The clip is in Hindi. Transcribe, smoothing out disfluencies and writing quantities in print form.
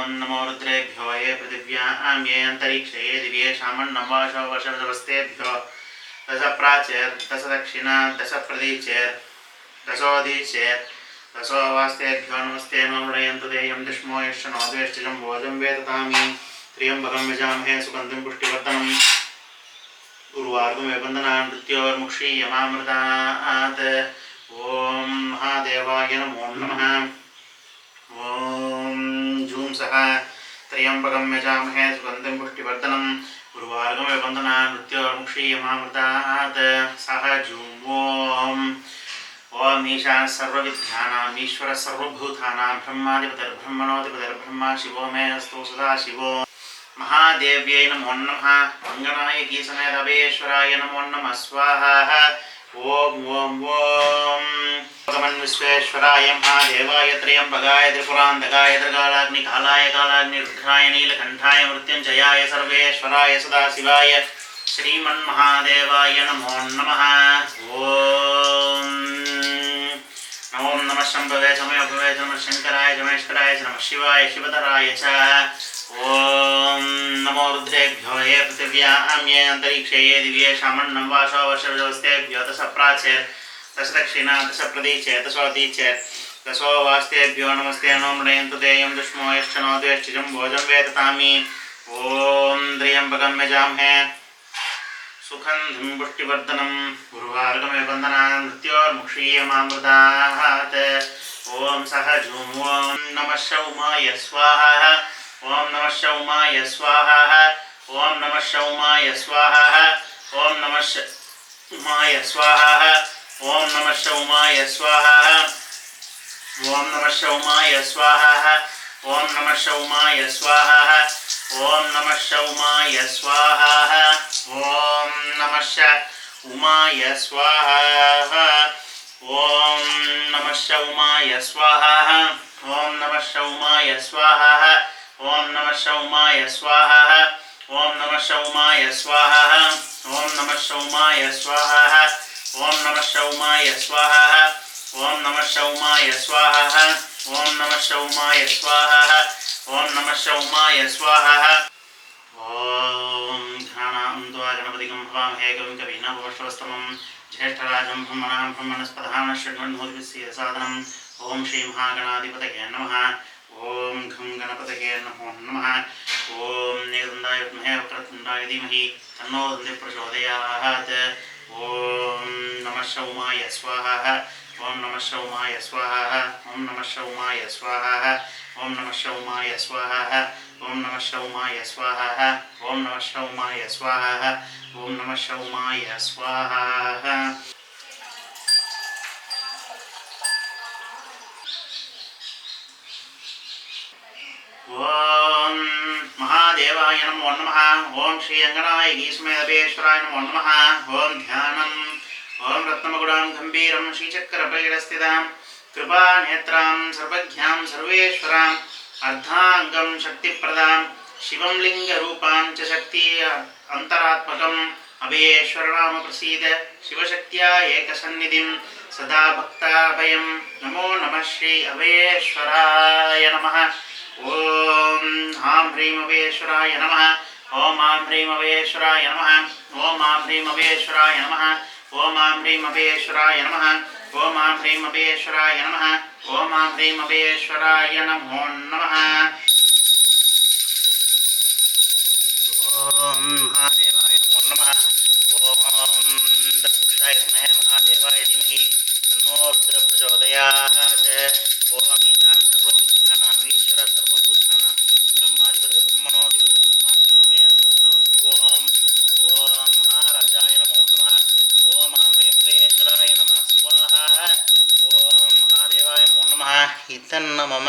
नमो रुद्रेभ्यो ये पृथिव्यां ये अंतरिक्षे ये दिव्येषामन्नं वाशो वर्षवस्तेभ्यो दश प्राचेर दश दक्षिणा दश प्रदीचेर दशोदीचेर दशो वास्तेभ्यो नमस्ते नमोदयन्तु देयं दश्मो यश्चनो द्वेष्टिजं भोजं वेदतामि त्र्यम्बकं यजामहे सुगन्धिं पुष्टिवर्धनम् उर्वारुकमेव वन्दनान् मृत्योर्मुक्षीयमामृतात् ॐ महादेवाय नमो नमः। ॐ जूं सह त्र्यम्बकं यजामहे सुगन्धिं पुष्टिवर्धनम् उर्वारुकमेव वन्दनान् मृत्योर्मुक्षीयमामृतात् सह जूं ओम ईशान सर्वविद्यानां ईश्वर सर्वभूतानां ब्रह्माधिपतिर्ब्रह्मणोऽधिपतिर्ब्रह्मा शिवो मे अस्तु सदा शिवो। महादेव्यै नमो नमः। मंगनायकी समेत अभयेश्वराय नमो नमः स्वाहा। ओम ओम ओम भगवन् विश्वेश्वराय महादेवाय त्र्यम्बकाय त्रिपुरान्तकाय त्रिकालाग्निकालाय कालाग्नि रुद्राय नीलकण्ठाय मृत्युञ्जयाय सर्वेश्वराय सदाशिवाय श्रीमन्महादेवाय नमो नमः। ओम नमो नमः शंभवे समयभवे नमः शंकराय जमेश्वराय नमः शिवाय शिवधराय च। ओम नमो रुद्रेभ्यो ये पृथिव्यां ये अंतरिक्षे ये दिव्येषामन्नं वाशो वर्षवस्तेभ्यो दश प्राचेर दश दक्षिणा दश प्रदीचेर दशोदीचेर दशो वास्तेभ्यो नमस्ते नमोदयन्तु देयं दश्मो यश्चनो द्वेष्टिजं भोजं वेदतामि। ओम त्र्यम्बकं यजामहे सुगन्धिं पुष्टिवर्धनम् उर्वारुकमेव वन्दनान् मृत्योर्मुक्षीयमामृतात् ॐ सह जूं ॐ नमः शौमाय स्वाहा। ओम नमः शौमाय स्वाहा। ओम नमः शौमाय स्वाहा। ओम नमः शौमाय स्वाहा। ओम नमः शौमाय स्वाहा। ओम नमः शौमाय स्वाहा। ओम नमः शौमाय स्वाहा। ओम नमः शौमाय स्वाहा। ओम नमः शौमाय स्वाहा। ओम नमः शौमाय स्वाहा। ओम नमः शौमाय स्वाहा। ओम नमः शौमाय स्वाहा। ओम नमः शौमाय स्वाहा। ओम नमः शौमाय स्वाहा। ओम नमः शौमाय स्वाहा। ओम नमः शौमाय स्वाहा। ओम नमः शौमाय स्वाहा। ओम नमः शौमाय स्वाहा। ओम ध्यानान्तो गणपतिं हवामहे कविं कवीनाभवश्रवस्तमं ज्येष्ठराजं ब्रह्मणां ब्रह्मणस्पदां शृण्वन्नोतिभिः साधनम्। ओम श्री महागणाधिपतये नमः। ओम घं गणपतये नमो नमः। ओम एकदन्ताय विद्महे वक्रतुण्डाय धीमहि तन्नो दन्तिः प्रचोदयात्। ओम नमः शौमाय स्वाहा। ओम नमः शौमाय स्वाहा। ओम नमः शौमाय स्वाहा। ओम नमः शौमाय स्वाहा। ओम नमः शौमाय स्वाहा। ओम नमः शौमाय स्वाहा। ओम नमः शौमाय स्वाहा। ओम महादेवाय नमो नमः। ओम श्री अंगनायकी समेत अभयेश्वराय नमो नमः। ओम ध्यानम् ओम रत्नमकुटां गंभीरं श्रीचक्रपैडस्थितां कृपानेत्रां सर्वज्ञां सर्वेश्वरां अर्धांगं शक्तिप्रदां शिवं लिंगरूपां च शक्ति अंतरात्मकम् अभयेश्वरनाम प्रसीद शिवशक्त्या एकसन्निधिं सदा भक्ताभयं। नमो नमः श्री अभयेश्वराय नमः। ओम हां ह्रीं अभयेश्वराय नमः। ओम आं ह्रीं अभयेश्वराय नमः। ओम आं ह्रीं अभयेश्वराय नमः। ओम आं ह्रीं अभयेश्वराय नमः। ओम आं ह्रीं अभयेश्वराय नमः। ओम आं ह्रीं अभयेश्वराय नमो नमः। ओम महादेवाय नमो नमः। ओम तत्पुरुषाय विद्महे महादेवाय धीमहि तन्नो रुद्रः प्रचोदयात्। ओम ईशान सर्वविद्यानां ईश्वर सर्वभूतानां ब्रह्माधिपतिः ब्रह्मणोऽधिपतिः ब्रह्मा शिवो मे अस्तु सदा शिवो। ओम महाराजाय नमो नमः। ओम ह्रीं अभयेश्वराय नमः स्वाहा। ओम महादेवाय नमो नमः। इतन्न मम